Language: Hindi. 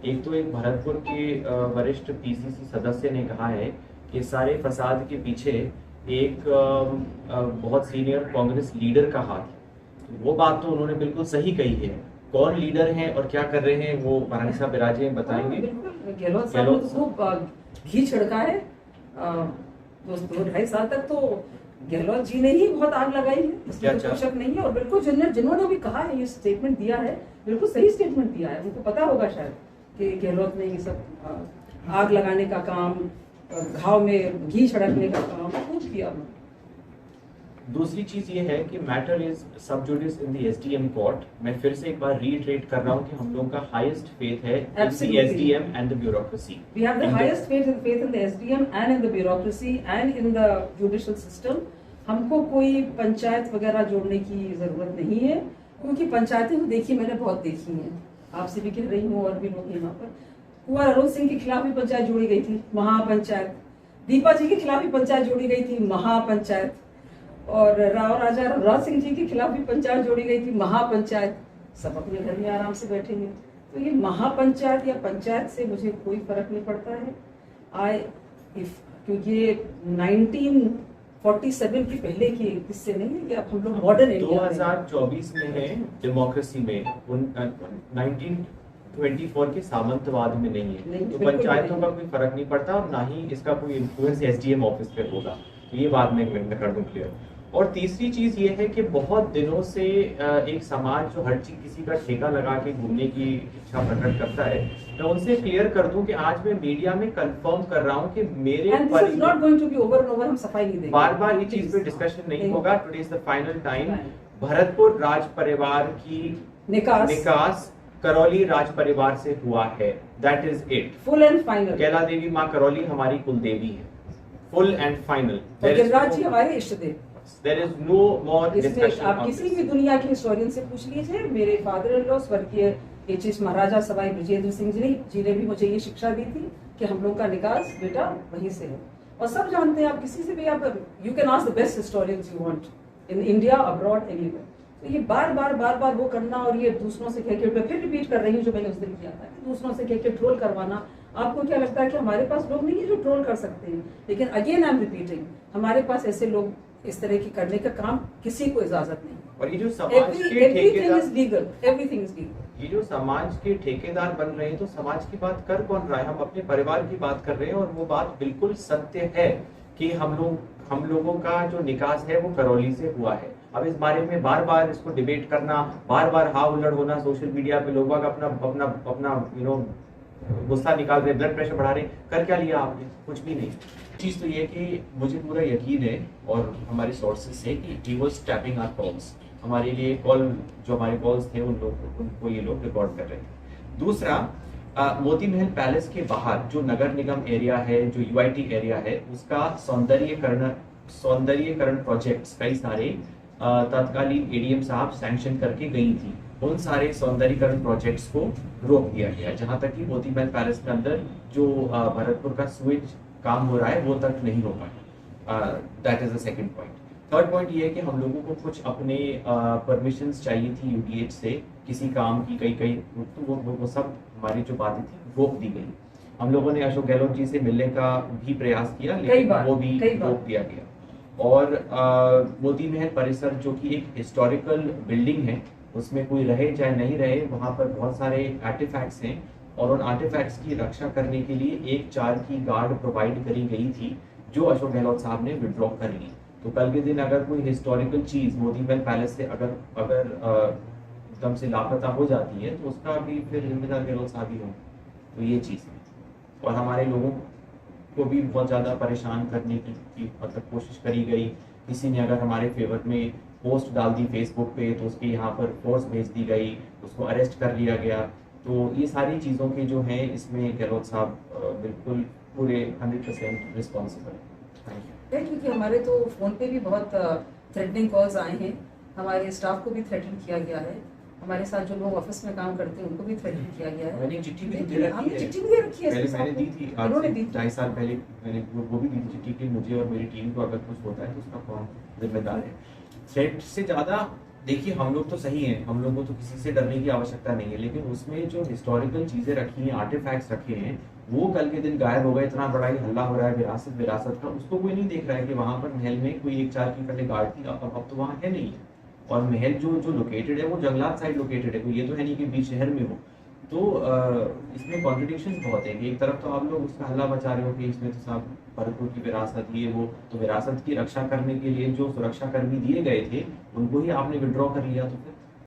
एक तो एक भरतपुर के वरिष्ठ पीसीसी सदस्य ने कहा है कि सारे फसाद के पीछे एक बहुत सीनियर कांग्रेस लीडर का हाथ है। वो बात तो उन्होंने बिल्कुल सही कही है। कौन लीडर हैं और क्या कर रहे हैं वो महारानी साहब बिराजे बताएंगे। बिल्कुल, गहलोत साहब ने तो खूब घी छिड़का है। 2-2.5 साल तक तो गहलोत जी ने ही बहुत आग लगाई है, इसमें तो कोई शक नहीं है। और बिल्कुल जिन्होंने भी कहा है, ये स्टेटमेंट दिया है, बिल्कुल सही स्टेटमेंट दिया है। उनको पता होगा शायद कि गहलोत ने ये सब आग लगाने का काम, घाव में घी छिड़कने का काम खूब किया उन्होंने। दूसरी चीज ये है कि मैटर इज सब जुडिस इन द एसडीएम कोर्ट। मैं फिर से एक बार रीइटरेट कर रहा हूँ कि हम लोगों का हाईएस्ट फेथ है in the SDM and the bureaucracy. We have the highest faith in the SDM and in the bureaucracy and in the judicial system. हमको कोई पंचायत वगैरह जोड़ने की जरूरत नहीं है, क्योंकि पंचायतें तो देखी मैंने बहुत देखी हैं, आपसे भी कह रही हूँ और भी लोग यहाँ पर। कुंवर अरुण सिंह के खिलाफ भी पंचायत जोड़ी गई थी, महापंचायत। दीपा जी के खिलाफ भी पंचायत जोड़ी गई थी, महापंचायत। और राव राजा रघुराज सिंह जी के खिलाफ भी पंचायत जोड़ी गई थी, महापंचायत। सब अपने घर में आराम से बैठेंगे। तो ये महापंचायत या पंचायत से मुझे कोई फर्क नहीं पड़ता है। क्योंकि ये 1947 की पहले की किस्से नहीं है कि अब हम लोग मॉडर्न इंडिया 2024 में है, डेमोक्रेसी में 1924 के सामंतवाद में नहीं है। तो पंचायतों का कोई फर्क नहीं पड़ता और ना ही इसका कोई इन्फ्लुएंस एसडीएम ऑफिस पे होगा। तो ये बात मैं कर दूं क्लियर। और तीसरी चीज ये है कि बहुत दिनों से एक समाज जो हर चीज किसी का ठेका लगा के घूमने की इच्छा प्रकट करता है, मैं उनसे क्लियर कर दूं कि आज मैं मीडिया में कंफर्म कर रहा हूं कि मेरे बार बार ये चीज पे डिस्कशन नहीं होगा। Today is the final time. Bharatpur राज परिवार की निकास करौली राज परिवार से हुआ है। That is it, full and final. Kaila Devi माँ करौली हमारी कुल देवी है, full and final. Giriraj ji हमारे इष्ट देव। There is no more discussion. आप किसी भी दुनिया के हिस्टोरियन से पूछ लीजिए। मेरे फादर इन लॉ स्वर्गीय एच.एस. महाराजा सवाई ब्रजेंद्र सिंह जी ने भी मुझे ये शिक्षा दी थी कि हम लोग का निकास बेटा वहीं से है। और सब जानते हैं, आप किसी से भी आप you can ask the best historians you want in India, abroad, anywhere. तो ये बार बार वो करना और ये दूसरों से कह के, मैं फिर रिपीट कर रही हूँ जो मैंने उस दिन किया था, दूसरों से कह के ट्रोल करवाना। आपको क्या लगता है कि हमारे पास लोग नहीं है जो ट्रोल कर सकते हैं? लेकिन अगेन आई एम रिपीटिंग, हमारे पास ऐसे लोग इस तरह की करने का काम किसी को इजाजत नहीं। और ये जो समाज के ठेकेदार, एवरीथिंग इज लीगल। ये जो समाज के ठेकेदार बन रहे हैं, तो समाज की बात कर कौन रहा है? हम अपने परिवार की बात कर रहे हैं। और वो बात बिल्कुल सत्य है कि हम लोगों का जो निकास है वो करौली से हुआ है। अब इस बारे में बार बार इसको डिबेट करना, बार बार हाँ उल्लड़ होना, सोशल मीडिया पे लोगों का अपना गुस्सा निकाल रहे, ब्लड प्रेशर बढ़ा रहे, कर क्या लिया आपने? कुछ भी नहीं। चीज तो ये कि मुझे पूरा यकीन है और हमारे सोर्सेज से कि he was tapping our calls. हमारे लिए कॉल, जो हमारे कॉल्स थे उनको ये लोग रिकॉर्ड कर रहे थे। दूसरा, मोती महल पैलेस के बाहर जो नगर निगम एरिया है, जो यूआईटी एरिया है, उसका सौंदर्यीकरण प्रोजेक्ट्स कई सारे तत्कालीन एडीएम साहब सैंक्शन करके गई थी। उन सारे सौंदर्यीकरण प्रोजेक्ट्स को रोक दिया गया, जहां तक कि मोती महल पैलेस के अंदर जो भरतपुर का स्विच काम हो रहा है वो तक नहीं हो पाया। That is the second point. Third point ये है कि हम लोगों को कुछ अपने परमिशंस चाहिए थी यूडीएच से किसी काम की, कई तो वो सब हमारी जो बातें थी रोक दी गई। हम लोगों ने अशोक गहलोत जी से मिलने का भी प्रयास किया, लेकिन वो भी रोक दिया गया। और मोती महल परिसर जो कि एक हिस्टोरिकल बिल्डिंग है, उसमें कोई रहे चाहे नहीं रहे, वहाँ पर बहुत सारे आर्टिफैक्ट्स हैं और उन आर्टिफैक्ट्स की रक्षा करने के लिए 1-4 की गार्ड प्रोवाइड करी गई थी, जो अशोक गहलोत साहब ने विड्रॉ कर ली। तो कल के दिन अगर कोई हिस्टोरिकल चीज मोती महल पैलेस से अगर एकदम से लापता हो जाती है, तो उसका भी फिर जिम्मेदार गहलोत साहब ही हों। तो ये चीज़ है। और हमारे लोगों को भी बहुत ज़्यादा परेशान करने की मतलब कोशिश करी गई। किसी ने अगर हमारे फेवर में पोस्ट डाल दी फेसबुक पे, तो उसके यहाँ पर फोर्स भेज दी गई, उसको अरेस्ट कर लिया गया। तो ये सारी चीज़ों के जो हैं, इसमें गहलोत साहब बिल्कुल पूरे 100% रिस्पॉन्सिबल है। क्योंकि हमारे तो फ़ोन पे भी बहुत थ्रेटनिंग कॉल्स आए हैं, हमारे स्टाफ को भी थ्रेटन किया गया है, हमारे साथ जो लोग ऑफिस में काम करते हैं उनको भी थ्रेटन किया गया है। मैंने चिट्ठी भी दे रखी है, मैंने दी थी, उन्होंने दी 2.5 साल पहले मैंने वो भी दी थी चिट्ठी कि मुझे और मेरी टीम को अगर कुछ होता है तो उसका कौन जिम्मेदार है। थ्रेट से ज़्यादा देखिए हम लोग तो सही हैं, हम लोग को तो किसी से डरने की आवश्यकता नहीं है, लेकिन उसमें जो हिस्टोरिकल चीजें रखी हैं, आर्टिफैक्ट्स रखे हैं, वो कल के दिन गायब हो गए। इतना बड़ा ही हल्ला हो रहा है विरासत विरासत का, उसको कोई नहीं देख रहा है कि वहां पर महल में कोई एक 4 की पहले गार्ड थी, अब तो वहां है नहीं है। और महल जो जो लोकेटेड है वो जंगलात साइड लोकेटेड है, कोई ये तो है नहीं कि बीच शहर में हो। तो इसमें कॉन्ट्रडिक्शंस बहुत है कि एक तरफ तो आप लोग उसका हल्ला मचा रहे हो कि इसमें तो साहब भरतपुर की विरासत ये वो, तो विरासत की रक्षा करने के लिए जो सुरक्षा कर्मी दिए गए थे उनको ही आपने विड्रॉ कर लिया, तो फिर